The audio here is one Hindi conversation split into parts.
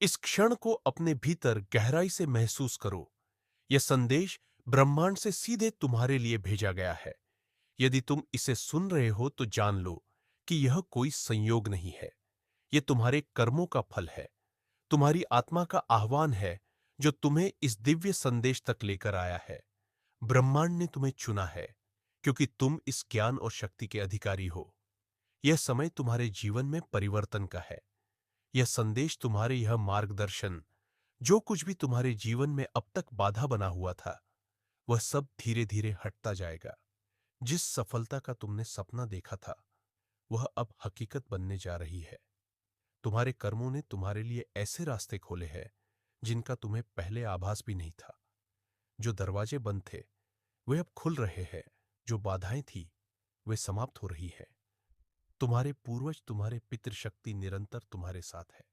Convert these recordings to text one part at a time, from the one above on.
इस क्षण को अपने भीतर गहराई से महसूस करो। यह संदेश ब्रह्मांड से सीधे तुम्हारे लिए भेजा गया है। यदि तुम इसे सुन रहे हो तो जान लो कि यह कोई संयोग नहीं है। यह तुम्हारे कर्मों का फल है, तुम्हारी आत्मा का आह्वान है जो तुम्हें इस दिव्य संदेश तक लेकर आया है। ब्रह्मांड ने तुम्हें चुना है क्योंकि तुम इस ज्ञान और शक्ति के अधिकारी हो। यह समय तुम्हारे जीवन में परिवर्तन का है। यह संदेश तुम्हारे यह मार्गदर्शन, जो कुछ भी तुम्हारे जीवन में अब तक बाधा बना हुआ था, वह सब धीरे धीरे हटता जाएगा। जिस सफलता का तुमने सपना देखा था, वह अब हकीकत बनने जा रही है। तुम्हारे कर्मों ने तुम्हारे लिए ऐसे रास्ते खोले हैं जिनका तुम्हें पहले आभास भी नहीं था। जो दरवाजे बंद थे वे अब खुल रहे हैं, जो बाधाएं थी वे समाप्त हो रही है। तुम्हारे पूर्वज, तुम्हारे पितृशक्ति निरंतर तुम्हारे साथ है।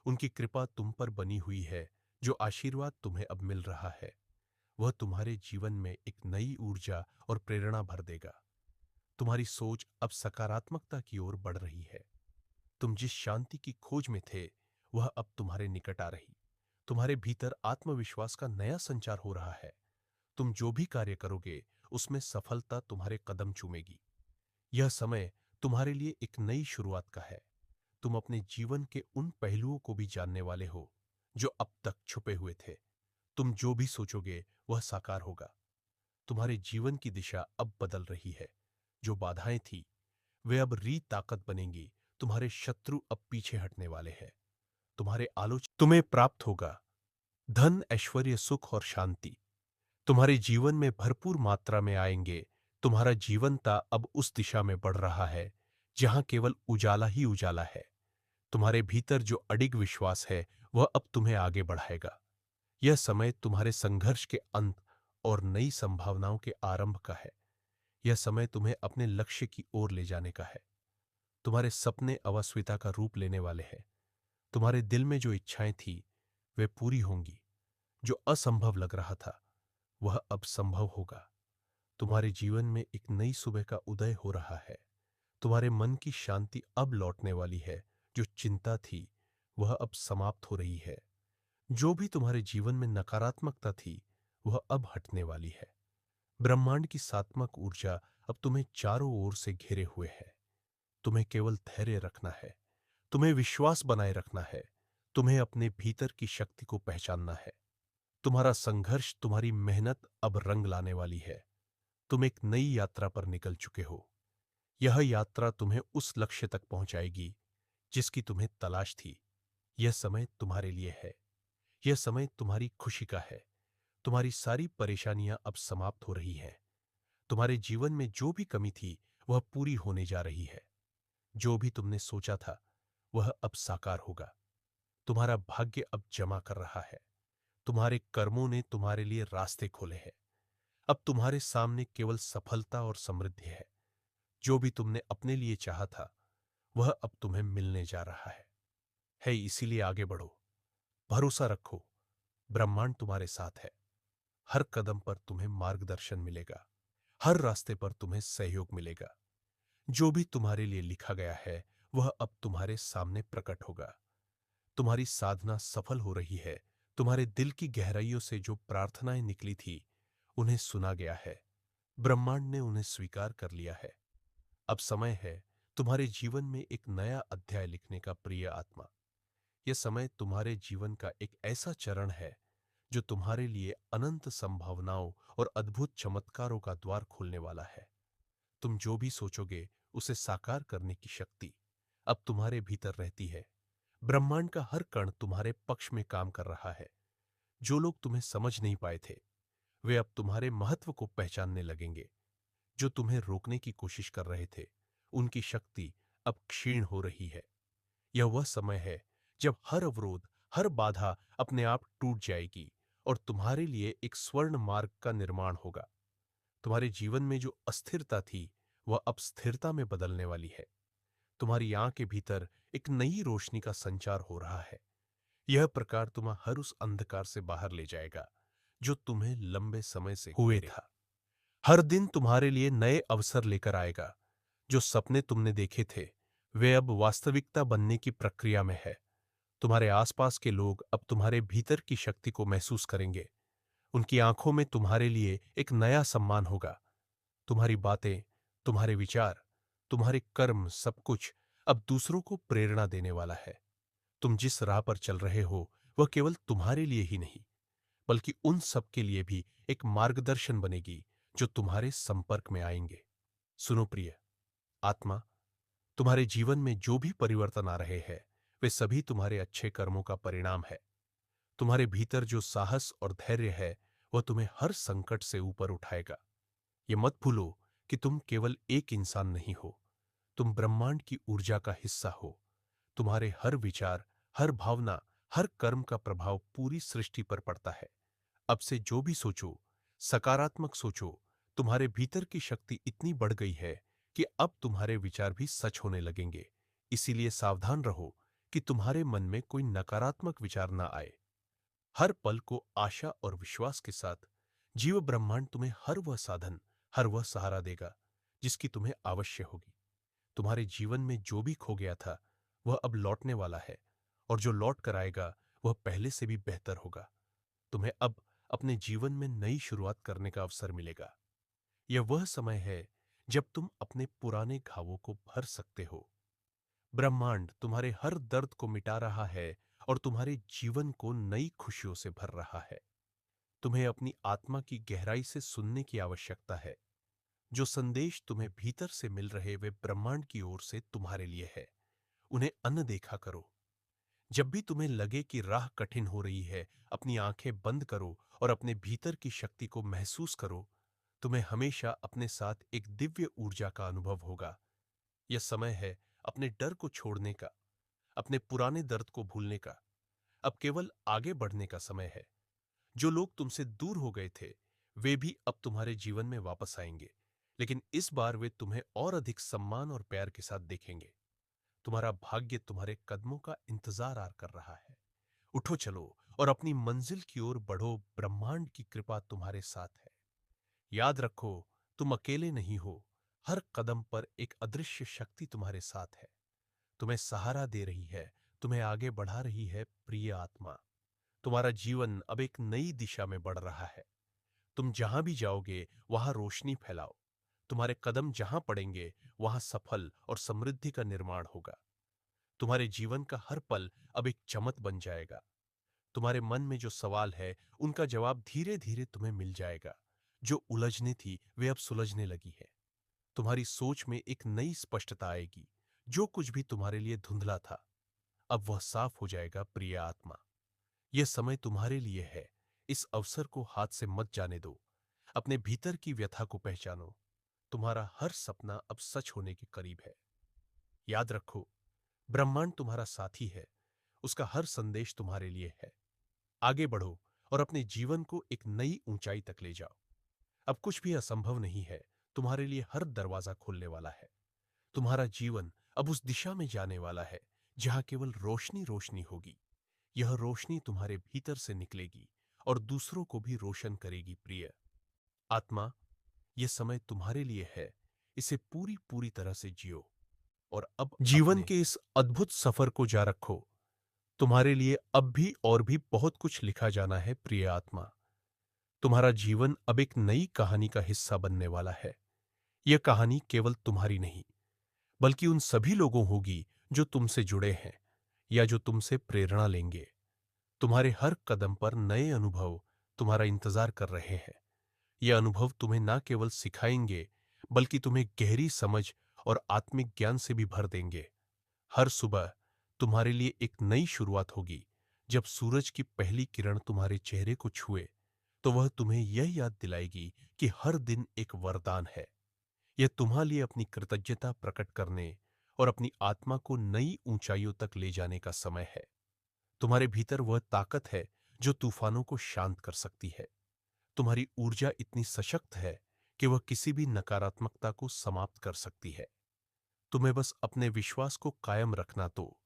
उनकी कृपा तुम पर बनी हुई है। जो आशीर्वाद तुम्हें अब मिल रहा है वह तुम्हारे जीवन में एक नई ऊर्जा और प्रेरणा भर देगा। तुम्हारी सोच अब सकारात्मकता की ओर बढ़ रही है। तुम जिस शांति की खोज में थे वह अब तुम्हारे निकट आ रही। तुम्हारे भीतर आत्मविश्वास का नया संचार हो रहा है। तुम जो भी कार्य करोगे उसमें सफलता तुम्हारे कदम चूमेगी। यह समय तुम्हारे लिए एक नई शुरुआत का है। तुम अपने जीवन के उन पहलुओं को भी जानने वाले हो जो अब तक छुपे हुए थे। तुम जो भी सोचोगे वह साकार होगा। तुम्हारे जीवन की दिशा अब बदल रही है। जो बाधाएं थी वे अब री ताकत बनेंगी। तुम्हारे शत्रु अब पीछे हटने वाले हैं। तुम्हारे आलोचक तुम्हें प्राप्त होगा धन, ऐश्वर्य, सुख और शांति तुम्हारे जीवन में भरपूर मात्रा में आएंगे। तुम्हारा जीवनता अब उस दिशा में बढ़ रहा है जहां केवल उजाला ही उजाला है। तुम्हारे भीतर जो अडिग विश्वास है वह अब तुम्हें आगे बढ़ाएगा। यह समय तुम्हारे संघर्ष के अंत और नई संभावनाओं के आरंभ का है। यह समय तुम्हें अपने लक्ष्य की ओर ले जाने का है। तुम्हारे सपने अवस्विता का रूप लेने वाले हैं। तुम्हारे दिल में जो इच्छाएं थी वे पूरी होंगी। जो असंभव लग रहा था वह अब संभव होगा। तुम्हारे जीवन में एक नई सुबह का उदय हो रहा है। तुम्हारे मन की शांति अब लौटने वाली है। जो चिंता थी वह अब समाप्त हो रही है। जो भी तुम्हारे जीवन में नकारात्मकता थी वह अब हटने वाली है। ब्रह्मांड की सात्मक ऊर्जा अब तुम्हें चारों ओर से घेरे हुए है। तुम्हें केवल धैर्य रखना है, तुम्हें विश्वास बनाए रखना है, तुम्हें अपने भीतर की शक्ति को पहचानना है। तुम्हारा संघर्ष, तुम्हारी मेहनत अब रंग लाने वाली है। तुम एक नई यात्रा पर निकल चुके हो। यह यात्रा तुम्हें उस लक्ष्य तक पहुंचाएगी जिसकी तुम्हें तलाश थी। यह समय तुम्हारे लिए है। यह समय तुम्हारी खुशी का है। तुम्हारी सारी परेशानियां अब समाप्त हो रही हैं। तुम्हारे जीवन में जो भी कमी थी वह पूरी होने जा रही है। जो भी तुमने सोचा था वह अब साकार होगा। तुम्हारा भाग्य अब जमा कर रहा है। तुम्हारे कर्मों ने तुम्हारे लिए रास्ते खोले हैं। अब तुम्हारे सामने केवल सफलता और समृद्धि है। जो भी तुमने अपने लिए चाहा था वह अब तुम्हें मिलने जा रहा है। इसीलिए आगे बढ़ो, भरोसा रखो। ब्रह्मांड तुम्हारे साथ है। हर कदम पर तुम्हें मार्गदर्शन मिलेगा। हर रास्ते पर तुम्हें सहयोग मिलेगा। जो भी तुम्हारे लिए लिखा गया है वह अब तुम्हारे सामने प्रकट होगा। तुम्हारी साधना सफल हो रही है। तुम्हारे दिल की गहराइयों से जो प्रार्थनाएं निकली थी उन्हें सुना गया है। ब्रह्मांड ने उन्हें स्वीकार कर लिया है। अब समय है तुम्हारे जीवन में एक नया अध्याय लिखने का, प्रिय आत्मा। यह समय तुम्हारे जीवन का एक ऐसा चरण है जो तुम्हारे लिए अनंत संभावनाओं और अद्भुत चमत्कारों का द्वार खोलने वाला है। तुम जो भी सोचोगे उसे साकार करने की शक्ति अब तुम्हारे भीतर रहती है। ब्रह्मांड का हर कण तुम्हारे पक्ष में काम कर रहा है। जो लोग तुम्हें समझ नहीं पाए थे वे अब तुम्हारे महत्व को पहचानने लगेंगे। जो तुम्हें रोकने की कोशिश कर रहे थे उनकी शक्ति अब क्षीण हो रही है। यह वह समय है जब हर अवरोध, हर बाधा अपने आप टूट जाएगी और तुम्हारे लिए एक स्वर्ण मार्ग का निर्माण होगा। तुम्हारे जीवन में जो अस्थिरता थी वह अब स्थिरता में बदलने वाली है। तुम्हारी आंख के भीतर एक नई रोशनी का संचार हो रहा है। यह प्रकार तुम्हें हर उस अंधकार से बाहर ले जाएगा जो तुम्हें लंबे समय से हुए था। हर दिन तुम्हारे लिए नए अवसर लेकर आएगा। जो सपने तुमने देखे थे वे अब वास्तविकता बनने की प्रक्रिया में है। तुम्हारे आसपास के लोग अब तुम्हारे भीतर की शक्ति को महसूस करेंगे। उनकी आंखों में तुम्हारे लिए एक नया सम्मान होगा। तुम्हारी बातें, तुम्हारे विचार, तुम्हारे कर्म सब कुछ अब दूसरों को प्रेरणा देने वाला है। तुम जिस राह पर चल रहे हो वह केवल तुम्हारे लिए ही नहीं बल्कि उन सब के लिए भी एक मार्गदर्शन बनेगी जो तुम्हारे संपर्क में आएंगे। सुनो प्रिय आत्मा, तुम्हारे जीवन में जो भी परिवर्तन आ रहे हैं वे सभी तुम्हारे अच्छे कर्मों का परिणाम है। तुम्हारे भीतर जो साहस और धैर्य है वह तुम्हें हर संकट से ऊपर उठाएगा। ये मत भूलो कि तुम केवल एक इंसान नहीं हो, तुम ब्रह्मांड की ऊर्जा का हिस्सा हो। तुम्हारे हर विचार, हर भावना, हर कर्म का प्रभाव पूरी सृष्टि पर पड़ता है। अब से जो भी सोचो, सकारात्मक सोचो। तुम्हारे भीतर की शक्ति इतनी बढ़ गई है कि अब तुम्हारे विचार भी सच होने लगेंगे। इसीलिए सावधान रहो कि तुम्हारे मन में कोई नकारात्मक विचार ना आए। हर पल को आशा और विश्वास के साथ जीव ब्रह्मांड तुम्हें हर वह साधन, हर वह सहारा देगा जिसकी तुम्हें आवश्य होगी। तुम्हारे जीवन में जो भी खो गया था वह अब लौटने वाला है, और जो लौट कर आएगा वह पहले से भी बेहतर होगा। तुम्हें अब अपने जीवन में नई शुरुआत करने का अवसर मिलेगा। यह वह समय है जब तुम अपने पुराने घावों को भर सकते हो। ब्रह्मांड तुम्हारे हर दर्द को मिटा रहा है और तुम्हारे जीवन को नई खुशियों से भर रहा है। तुम्हें अपनी आत्मा की गहराई से सुनने की आवश्यकता है। जो संदेश तुम्हें भीतर से मिल रहे वे ब्रह्मांड की ओर से तुम्हारे लिए है। उन्हें अनदेखा करो। जब भी तुम्हें लगे कि राह कठिन हो रही है, अपनी आंखें बंद करो और अपने भीतर की शक्ति को महसूस करो। तुम्हें हमेशा अपने साथ एक दिव्य ऊर्जा का अनुभव होगा। यह समय है अपने डर को छोड़ने का, अपने पुराने दर्द को भूलने का। अब केवल आगे बढ़ने का समय है। जो लोग तुमसे दूर हो गए थे वे भी अब तुम्हारे जीवन में वापस आएंगे, लेकिन इस बार वे तुम्हें और अधिक सम्मान और प्यार के साथ देखेंगे। तुम्हारा भाग्य तुम्हारे कदमों का इंतजार कर रहा है। उठो चलो और अपनी मंजिल की ओर बढ़ो। ब्रह्मांड की कृपा तुम्हारे साथ है। याद रखो, तुम अकेले नहीं हो। हर कदम पर एक अदृश्य शक्ति तुम्हारे साथ है, तुम्हें सहारा दे रही है, तुम्हें आगे बढ़ा रही है। प्रिय आत्मा, तुम्हारा जीवन अब एक नई दिशा में बढ़ रहा है। तुम जहां भी जाओगे वहां रोशनी फैलाओ। तुम्हारे कदम जहां पड़ेंगे वहां सफल और समृद्धि का निर्माण होगा। तुम्हारे जीवन का हर पल अब एक चमक बन जाएगा। तुम्हारे मन में जो सवाल है उनका जवाब धीरे धीरे तुम्हें मिल जाएगा। जो उलझने थी वे अब सुलझने लगी है। तुम्हारी सोच में एक नई स्पष्टता आएगी। जो कुछ भी तुम्हारे लिए धुंधला था अब वह साफ हो जाएगा। प्रिय आत्मा, यह समय तुम्हारे लिए है। इस अवसर को हाथ से मत जाने दो। अपने भीतर की व्यथा को पहचानो। तुम्हारा हर सपना अब सच होने के करीब है। याद रखो, ब्रह्मांड तुम्हारा साथी है। उसका हर संदेश तुम्हारे लिए है। आगे बढ़ो और अपने जीवन को एक नई ऊंचाई तक ले जाओ। अब कुछ भी असंभव नहीं है। तुम्हारे लिए हर दरवाजा खुलने वाला है। तुम्हारा जीवन अब उस दिशा में जाने वाला है जहां केवल रोशनी रोशनी होगी। यह रोशनी तुम्हारे भीतर से निकलेगी और दूसरों को भी रोशन करेगी। प्रिय आत्मा, यह समय तुम्हारे लिए है। इसे पूरी पूरी तरह से जियो और अब जीवन के इस अद्भुत सफर को जारी रखो। तुम्हारे लिए अब भी और भी बहुत कुछ लिखा जाना है। प्रिय आत्मा, तुम्हारा जीवन अब एक नई कहानी का हिस्सा बनने वाला है। यह कहानी केवल तुम्हारी नहीं बल्कि उन सभी लोगों होगी जो तुमसे जुड़े हैं या जो तुमसे प्रेरणा लेंगे। तुम्हारे हर कदम पर नए अनुभव तुम्हारा इंतजार कर रहे हैं। ये अनुभव तुम्हें न केवल सिखाएंगे बल्कि तुम्हें गहरी समझ और आत्मिक ज्ञान से भी भर देंगे। हर सुबह तुम्हारे लिए एक नई शुरुआत होगी। जब सूरज की पहली किरण तुम्हारे चेहरे को छुए तो वह तुम्हें यह याद दिलाएगी कि हर दिन एक वरदान है। यह तुम्हारे लिए अपनी कृतज्ञता प्रकट करने और अपनी आत्मा को नई ऊंचाइयों तक ले जाने का समय है। तुम्हारे भीतर वह ताकत है जो तूफानों को शांत कर सकती है। तुम्हारी ऊर्जा इतनी सशक्त है कि वह किसी भी नकारात्मकता को समाप्त कर सकती है। तुम्हें बस अपने विश्वास को कायम रखना। तो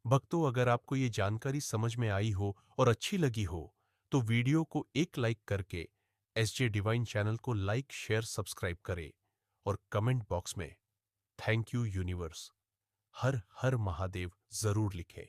भक्तों, अगर आपको ये जानकारी समझ में आई हो और अच्छी लगी हो तो वीडियो को एक लाइक करके एसजे डिवाइन चैनल को लाइक, शेयर, सब्सक्राइब करें और कमेंट बॉक्स में थैंक यू यूनिवर्स, हर हर महादेव जरूर लिखें।